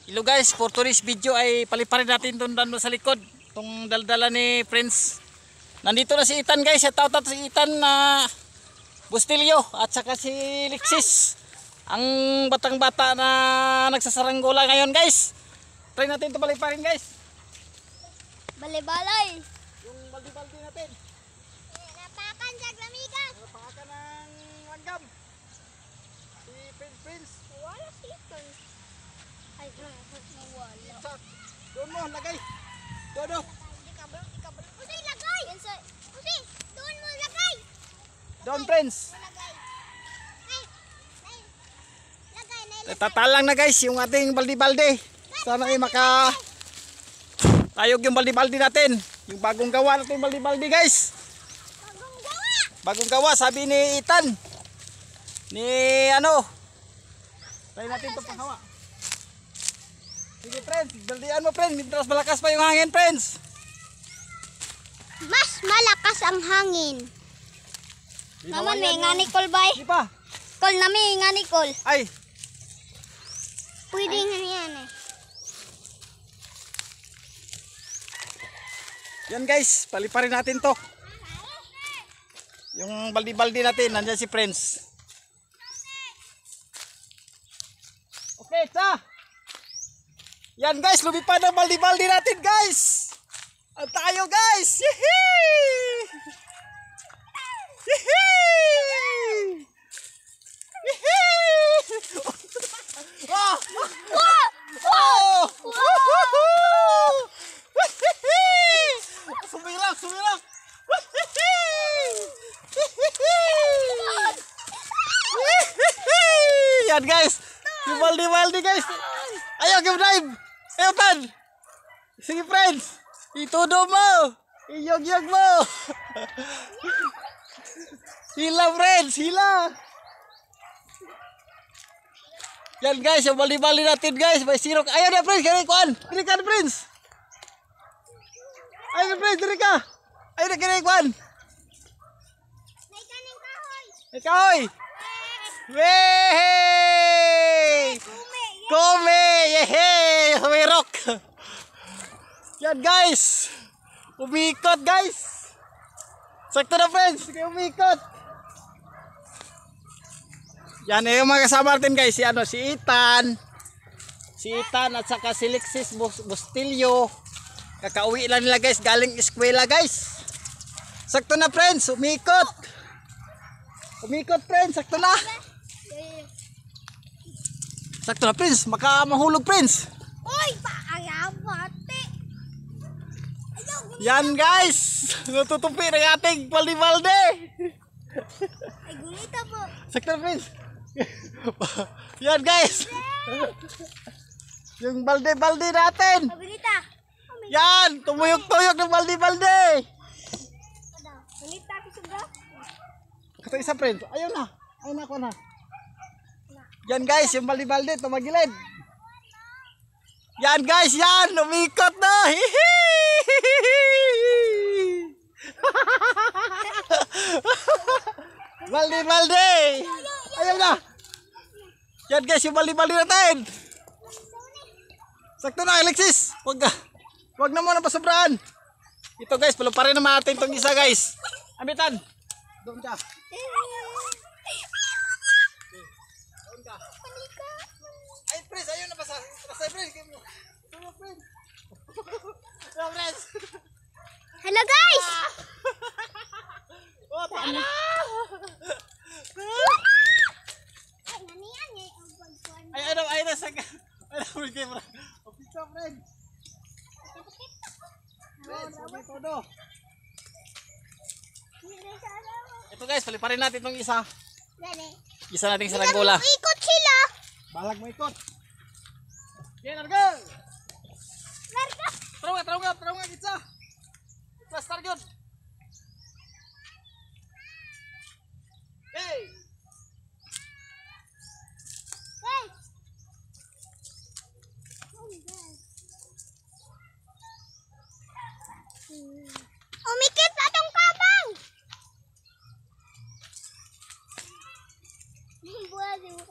Hello guys, for today's video ay paliparin natin itong dano sa likod, itong daldala ni Prince. Nandito na si Ethan guys, shout out si Ethan na Bustilyo at saka si Lexis, ang batang bata na nagsasaranggola ngayon guys. Try natin ito paliparin guys. Balay-balay. Yung baldi-baldi natin. Napakan sa glamigas. Napakan ng langgam. Si Prince. Wala season. Ay, wala. Doon mo, lagay. Doon. Di kabalo. Usi, lagay. Usi, doon mo lagay. Doon Prince. Lagay. Lagay. Tatalang na guys yung ating baldi-baldi. Sana ay tayog yung baldi-baldi natin. Yung bagong gawa natin baldi-baldi guys. Bagong gawa, sabi ni Ethan. Try natin ito panghawa. Sige friends, baldian mo friends. Mitras malakas pa yung hangin friends. Mas malakas ang hangin. Naman may nga ni Col bay. Di pa. Col na may nga ni Col. Ay. Pwede nga yan eh. Yan guys, paliparin natin to. Yung baldi-baldi natin, nandiyan si Prince. Okay, sa. Yan guys, lumipad ang baldi-baldi natin guys. Ang tayo guys. Yehey! Yehey! Yehey! Oh! Oh! Woohoo! Sumirak! Yan guys, yung baldi-baldi guys. Ayaw, give dive. Ayaw tan. Sige friends, itudo mo. Iyog-yog mo. Hila friends, hila. Yan guys, yung baldi-baldi natin guys. May sirok. Ayaw na friends, kaya ikuan. Diri ka na friends. Ayaw na friends, diri ka. Ayaw na kaya ikuan. May kaning kahoy. Kahoy. Wehey! Kome! Yehey! Humirok! Yan guys! Umikot guys! Sakto na friends! Sige umikot! Yan yung mga kasama natin guys. Si Ethan. Si Ethan at saka si Lexis Bustilyo. Kakauwi lang nila guys. Galing eskwela guys. Sakto na friends! Umikot! Umikot friends! Sakto na! Sakto na Prince, makamahulog Prince. Uy, paayabate. Yan guys, natutupi ng ating baldi-baldi. Ay, gulita po. Sakto na Prince. Yan guys. Yung baldi-baldi natin. Gulita. Yan, tumuyok-tuyok ng baldi-baldi. Gulita ko suga. Ito isa Prince, ayun na. Ayun na ako na. Yan guys, yung baldi-baldi, tumagilid. Yan guys, yan, umikot na. Baldi-baldi. Ayaw na. Yan guys, yung baldi-baldi natin. Sakto na, Alexis. Wag na muna pasobrahan. Ito guys, paluparin naman natin itong isa guys. Amitan. Doon ka. Ay, Prince, ayun na basa. Basa, Prince. Hello, Prince. Hello, Prince. Hello guys! Oh, tama. Ay, naniyan eh. Ang pagkuhan. Ay, na saka. Ay, na, camera. Opito, Prince. Prince, sabi todo. Ito guys, paliparin natin itong isa. Dali. Isa nating saranggola. Ikot sila. Balag mo ikot. Okay, narga. Larga. Taraw nga, kitsa. Plus, target. Hey! Hey. Oh my God. Umikit sa tong kabang. Buwan mo.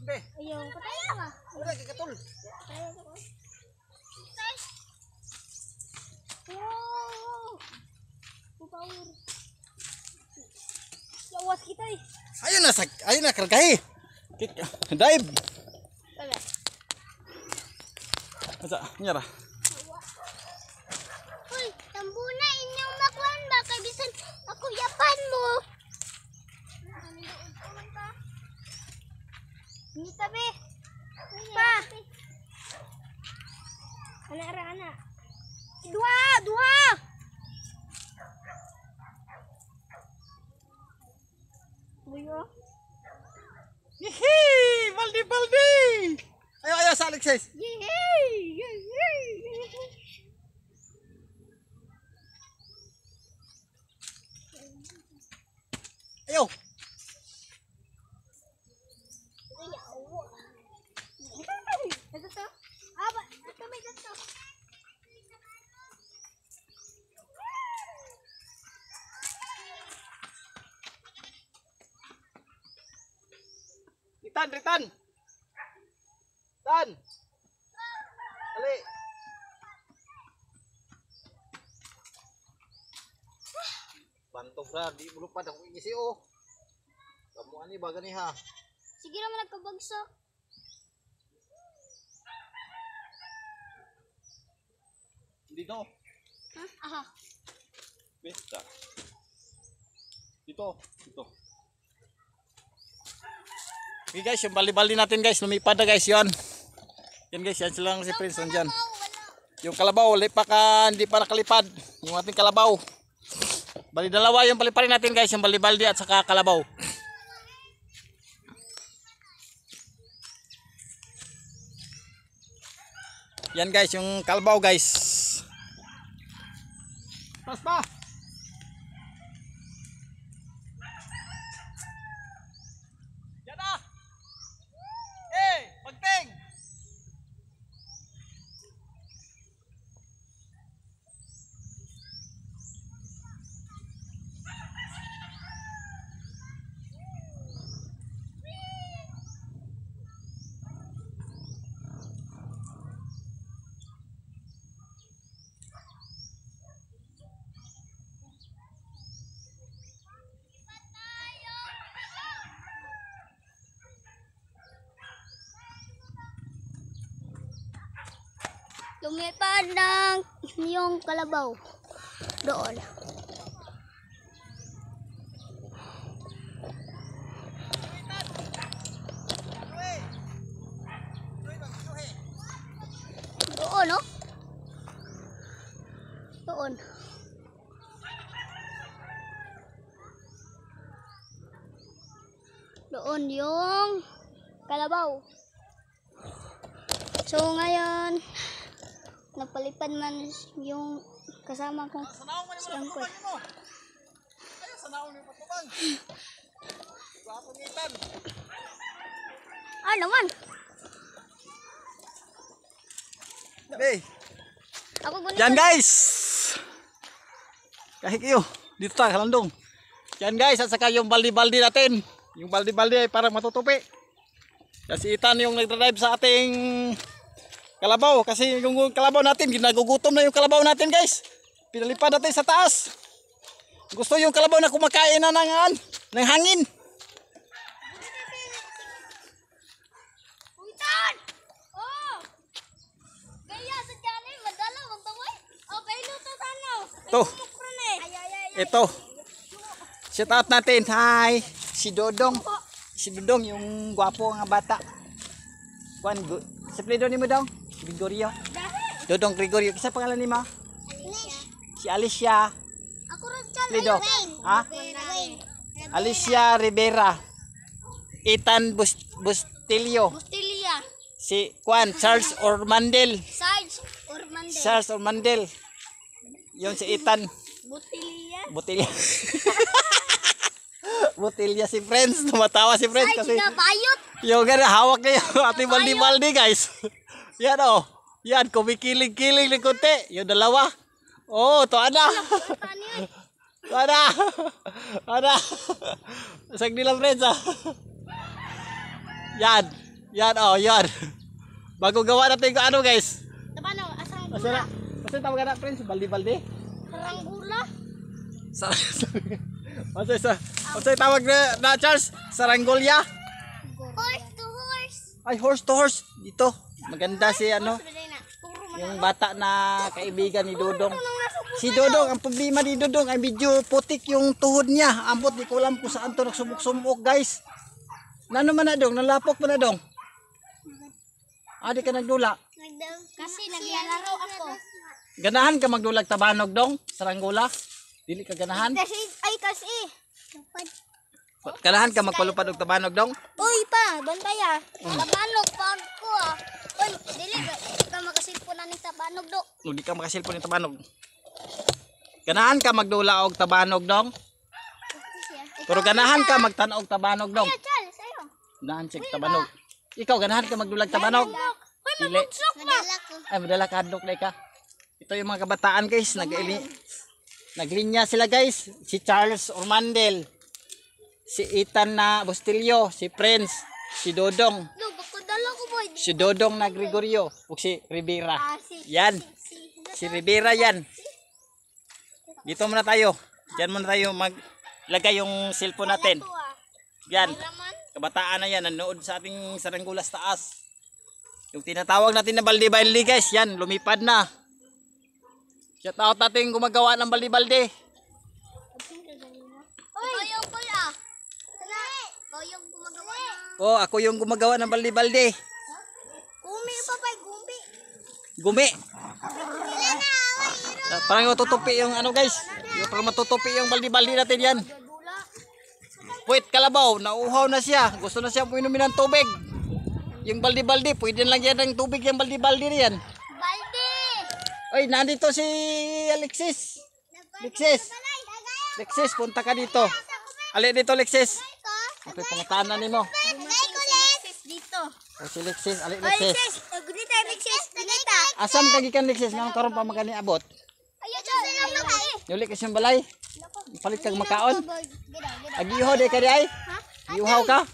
Hindi. Ayaw, patayin ka. Wala kay katol. Patayin ako. Wow! Power. Lawas kita eh. Ayun na kargahi. Dive. Kaya. Asa, nyara. Uy, tambuna inyong makwan ba kay bisan ako yapan mo. Ini tabi. Pa. Ana. Dua. Buyo. Hihi, baldi. Ayo sa Alexis. Yay! Ayo. Ito to? Aba, ito may ito. Ritan. Tan. Ali. Bantog ra, di mulupad ako igisi oh. Kamu ani ba gani ha? Sige naman nagkabagsak. Dito. Ha? Aha. Besta. Dito. Okay guys, yung bali-bali natin guys, lumipad na guys yon. Yan guys, yan silang si Prince nandyan. Yung kalabaw, hindi pa nakalipad. Yung ating kalabaw. Bali dalawa yung paliparin natin guys, yung bali-baldi at saka kalabaw. Yan guys, yung kalabaw guys. Pas pa! Yan na! Pagting! Lumipad ng yung kalabaw. Doon. Doon, no? Doon. Doon yung kalabaw. So ngayon, napalipad man yung kasama ko. Siyempre. Ayo, sanaon yung patubang. Gwapong itan. Ah, naman. Hey. Ako gunit. Yan guys. Kahit kayo. Dito tayo, halandong. Yan guys, at saka yung baldi-baldi natin. Yung baldi-baldi ay parang matutupi. Kasi Itan yung nagdadrive sa ating kalabaw. Kasi yung kalabaw natin, ginagugutom na yung kalabaw natin guys. Pinalipad natin sa taas. Gusto yung kalabaw na kumakain na ng hangin. Itan! Oh! Kaya sa dyan madala, magtaway. Okay, luto tanaw. Ito. Ito. Shout out natin. Hi. Si Dodong. Si Dodong yung gwapo nga bata. Kuan, sa pledo ni mo daw? Gregorio. Dodong Gregorio. Kisa pangalan ni mo? Si Alicia. Ako rin siya. Pledo. Ha? Alicia Rivera. Ethan Bustilio. Bustilia. Si Juan Charles Ormandel. Sarge Ormandel. Yung si Ethan Bustilia. Botilya. Botilya si Friends. Tumatawa si Friends kasi Sarge na bayot. yung gana hawak niya yung ating baldi-baldi guys. Yan oh. Yan, kumikilig-kilig ni kunti. Yung dalawa. Oh, to ana. To ana. Ana. Sag nila Friends ah. Yan. Yan oh, yan. Bago gawa natin kung ano guys. Tabano, asang Masira. gula. Kasi tawagan na Prince, baldi-baldi. Saranggula. Masay tawag na Charles, saranggolya. Horse to horse. Ay, horse to horse. Dito. Maganda si ano, Turo man. yung bata na kaibigan ni Dodong. Si Dodong, ang problema ni Dodong ay medyo putik yung tuhod niya. Ambot, di ko alam kung saan to nagsumuk-sumuk guys. Nano man na dong, nalapok man na dong. Di ka nagdula. Kasi naglalaro ako. Ganahan ka magdulag tabanog dong, saranggola. Dili ka ganahan. Kasi. Ganahan ka magpalupad og tabanog dong. Uy pa, bantay ah. Tabanog pag ko ah. Uy, dili ka makasilpon na ni tabanog do. Di ka makasilpon ng tabanog. Ganahan ka magdula og tabanog dong. Pero ganahan ka magtan-og tabanog dong. Charles, ayo. Ganahan sig tabanog. Ikaw ganahan ka magdulag tabanog. Uy, Dili. mabuksok na. Ay, madala ka hadlok na ka. Ito yung mga kabataan guys, naglinya sila guys. Si Charles Ormandel, si Ethan na Bustilio, si Prince, si Dodong, Look, ako dala ko boy. si Dodong na Gregorio, ug si Rivera. Yan, si Si Rivera yan. Dito muna tayo. Diyan muna tayo maglagay yung cellphone natin. Yan, Laman. kabataan na yan, nanood sa ating saranggolas taas. Yung tinatawag natin na baldi-baldi guys, yan, lumipad na. Shout out natin gumagawa ng baldi-baldi. Uy, yung kuya. Ikaw yung gumagawa na. Oh, ako yung gumagawa ng baldi-baldi. Gumi pa pa, gumi. Gumi. Sila na, away. Parang matutupi yung ano guys. Yung parang matutupi yung baldi-baldi natin yan. Dula. Puwit kalabaw, nauuhaw na siya. Gusto na siya uminumin ng tubig. Yung baldi-baldi, pwede lang yan ng tubig yung baldi-baldi na yan. Balde. Oy, nandito si Alexis. Alexis, punta ka dito. Ali dito Alexis. Okay, pangataan na nimo. Dito. O si Alexis, ali Alexis. Gunita, Alexis. Gunita. Asam kagikan Alexis, ngayong karon pa magani abot. Ayo, sila lang kain. Yuli kasi yung balay. Palit kag makaon. Agiho de ka di ay. Iuhaw ka.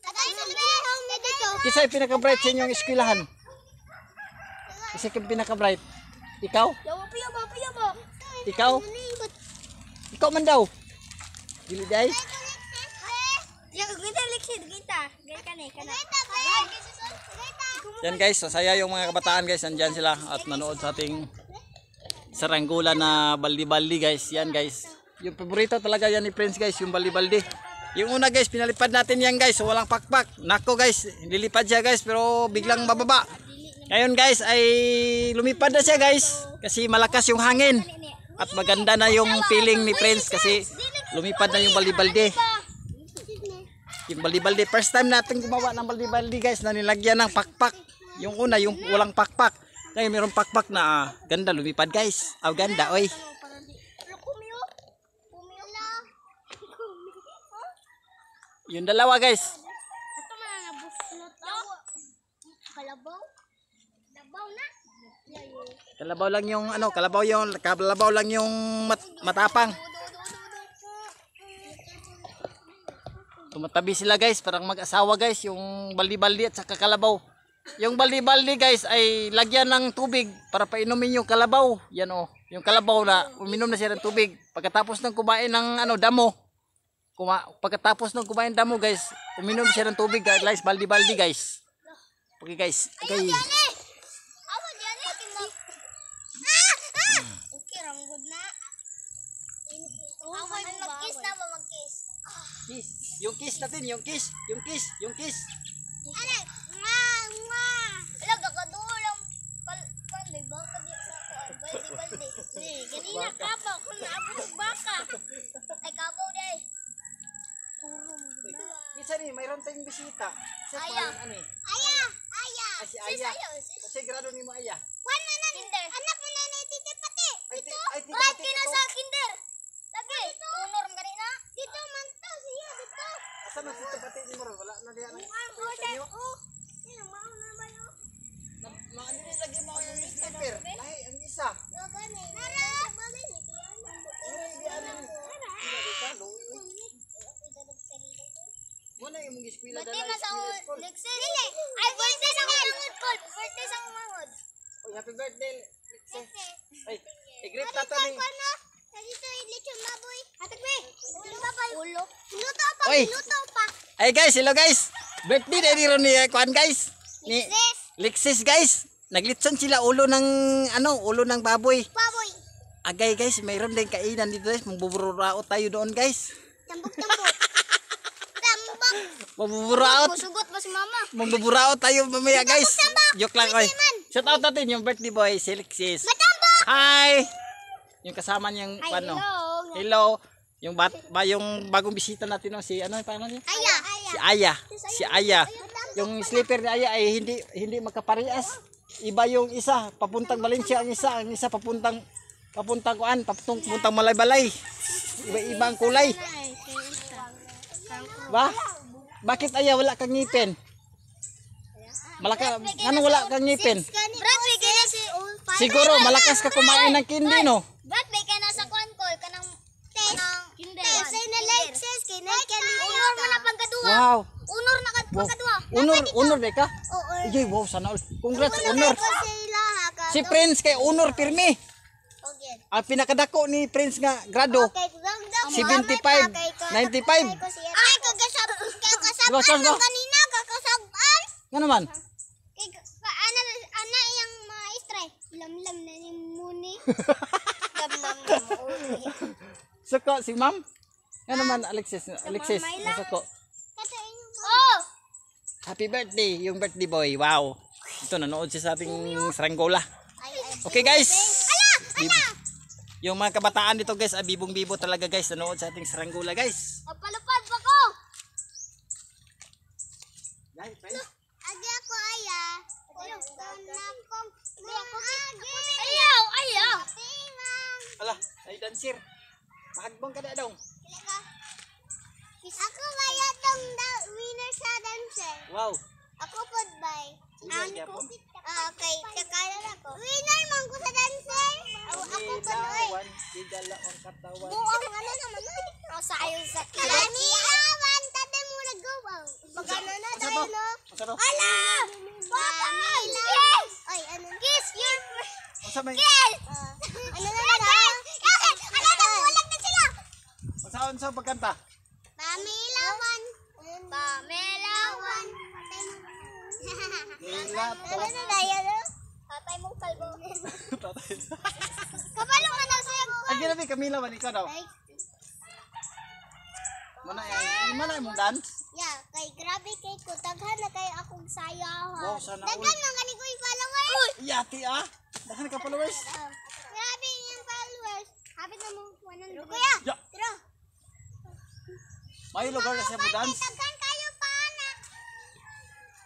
Tagay sa lihong na dito. Kisay pinaka-bright sa inyong eskwelahan. Kisay kang pinaka-bright. Ikaw? Yawa po. Ikaw? Ikaw man daw. Dili day. Ya, gunita, Alexis. Gunita. Gaya ka na. Yan guys, so saya yung mga kabataan guys, andyan sila at nanood sa ating saranggola na baldi-baldi guys. Yan guys. Yung paborito talaga yan ni Prince guys, yung baldi-baldi. Yung una guys, pinalipad natin yan guys, so walang pakpak. Nako guys, nilipad siya guys pero biglang bababa. Ngayon guys ay lumipad na siya guys kasi malakas yung hangin. At maganda na yung feeling ni Prince kasi lumipad na yung baldi-baldi. Yung baldi-baldi, first time natin gumawa ng baldi-baldi guys na nilagyan ng pakpak. Yung una, yung walang pakpak. Ngayon mayroong pakpak na ganda lumipad guys. Aw ganda oy. Yung dalawa guys. Ito mga buslot. Kalabaw? Labaw na? Kalabaw lang yung ano, kalabaw lang yung matapang. Tumatabi sila guys, parang mag-asawa guys, yung baldi-baldi at saka kalabaw. Yung baldi-baldi guys ay lagyan ng tubig para painumin yung kalabaw. Yan oh, yung kalabaw na uminom na siya ng tubig. Pagkatapos ng kumain ng ano damo. Pagkatapos ng kumain damo guys, uminom siya ng tubig guys, baldi-baldi guys. Okay guys. Okay. Awa diyan eh kimba. Okay, ranggod na. Awa mag-kiss na ba mag-kiss? Kiss. Yung kiss natin, yung kiss. Anak, nga. Alam kakadulang balde baka di sa balde. Ganina kabaw kung naabot baka. Ay kabaw day. Isa ni, mayroon tayong bisita. Aya. Ano eh? Aya. Ay, si Aya. Kasi grado ni mo Aya. Wan na nan. Anak mo na ni Titi Pati. Dito. Right kina sa kinder. Lagi. Honor ganina. Dito man to siya dito. Asa man si pati ni mo ron? Wala na diyan. Oh. Sino mao na ba yo? Maandis lagi mo yung newspaper. Ay, ang isa. Nara. Mo na yung eskwela Birthday na sa Lexis. Dili. Ay, birthday sa mangod ko. Birthday sa mangod. Oh, happy birthday. Ay, i-greet na to ni. Dito lechon baboy. Hatag me. Ulo baboy. Ulo. Luto pa. Oy. Luto pa. Ay guys, hello guys. Birthday na ni Ron ni Kuan guys. Ni Lexis guys. Naglitson sila ulo ng ulo ng baboy. Baboy. Agay guys, mayroon din kainan dito guys. Mambuburaot tayo doon guys. Tambok-tambok. Tambok. Mambuburaot. Sugot ba si mama? Mambuburaot tayo mamaya guys. Joke lang oy. Shout out natin yung birthday boy si Lexis. Matambok. Hi. Yung kasama niyang Ay, ano. hello. Hello. Yung yung bagong bisita natin no, si ano paano niya? Aya. Si Aya. Si Aya. Yung slipper ni Aya ay hindi magkaparehas. Iba yung isa papuntang Valencia, ang isa papuntang papuntang Malay-Balay. Iba-ibang kulay. Ba? Bakit Aya wala kang ngipin? Ano wala kang ngipin? Brad, may kaya si Siguro malakas ka kumain ng kindi no. Brad, may kaya nasa kuan ko. Kanang kinder. Say na like, says, kinay ka ni Unor mo na pagkadua. Wow. Unor na pagkadua. Unor de ka? Oo. Ijay, wow, sana all. Congrats, Unor. Sila ha. Si Prince kay Unor pirmi. Okay. Ang pinakadako ni Prince nga grado. Okay, 75, 95. Ay, kakasab Sos ba? kanina, kakasaban. Nga naman. Kay ana iyang maestra. Lamlam na ni Muni. Lamlam na Muni. Suko si Ma'am. Nga naman Alexis, suko. Oh! Happy birthday, yung birthday boy. Wow. Ito nanood siya sa ating saranggola. Okay guys. Yung mga kabataan dito guys, bibong-bibo talaga guys, nanood sa ating saranggola guys. Magpalupad pa ko. Guys, Agi ako aya. Ayaw, ayaw. ala, ay dancer. Mahagbang ka na daw. Ako kaya tong winner sa dancer. Wow. Ako pod bay. Winner gyapon? Okay, kakala ako. Winner man ko sa dancer. Ako pod oy. One, idala on katawan. Buang ano naman ay. O sa ayo sa kilani. Awan tate mo nagawang. Magano na tayo no. Ano? Ala! Yes! Ay, ano? Kiss your Unsa may kiss! Ano na na? Ala, nagulag na sila! unsa pagkanta? Pamilawan. Pamilawan. Nila to. Ano na tayo no? Tatay mong kalbo. Kapalo ka na sa'yo. Ay ginabi Camila man ikaw daw. Ay, Mana imong dance? yeah, kay grabe kay ko. Daghan na kay akong sayahan. Wow, sana all. Daghan na gani ko yung followers. Yati ah. Dahan ka followers. Grabe yung followers. Habit na mo 100. Kuya, Ya. tira. May lugar na siya mo dance. Daghan kayo pa na.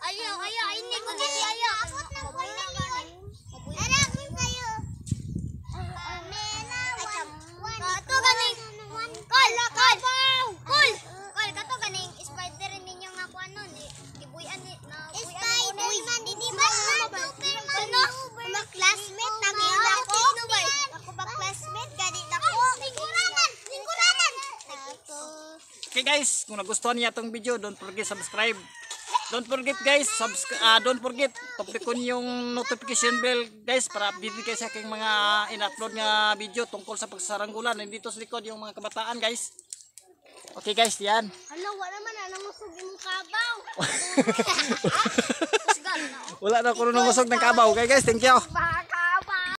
Ayaw, ini ko dili ayaw. Abot na ko na yun. Ara ko kayo. Kato ganing. Kol. Kato ganing spider ninyo nga ko ano ni. Gibuyan ni na Spider-Man di ba? Ano? Mga classmate nagila ko. Ako ba classmate gani nako. Lingkuranan. Okay guys, kung nagustuhan niya itong video, don't forget subscribe. Don't forget guys, don't forget tupikon yung notification bell guys para update kayo sa aking mga in-upload nga video tungkol sa pagsaranggola. Nandito sa likod yung mga kabataan guys. Okay guys, yan. Ano, wala man na musog yung kabaw. Wala na ako nung musog ng kabaw. Okay guys, thank you.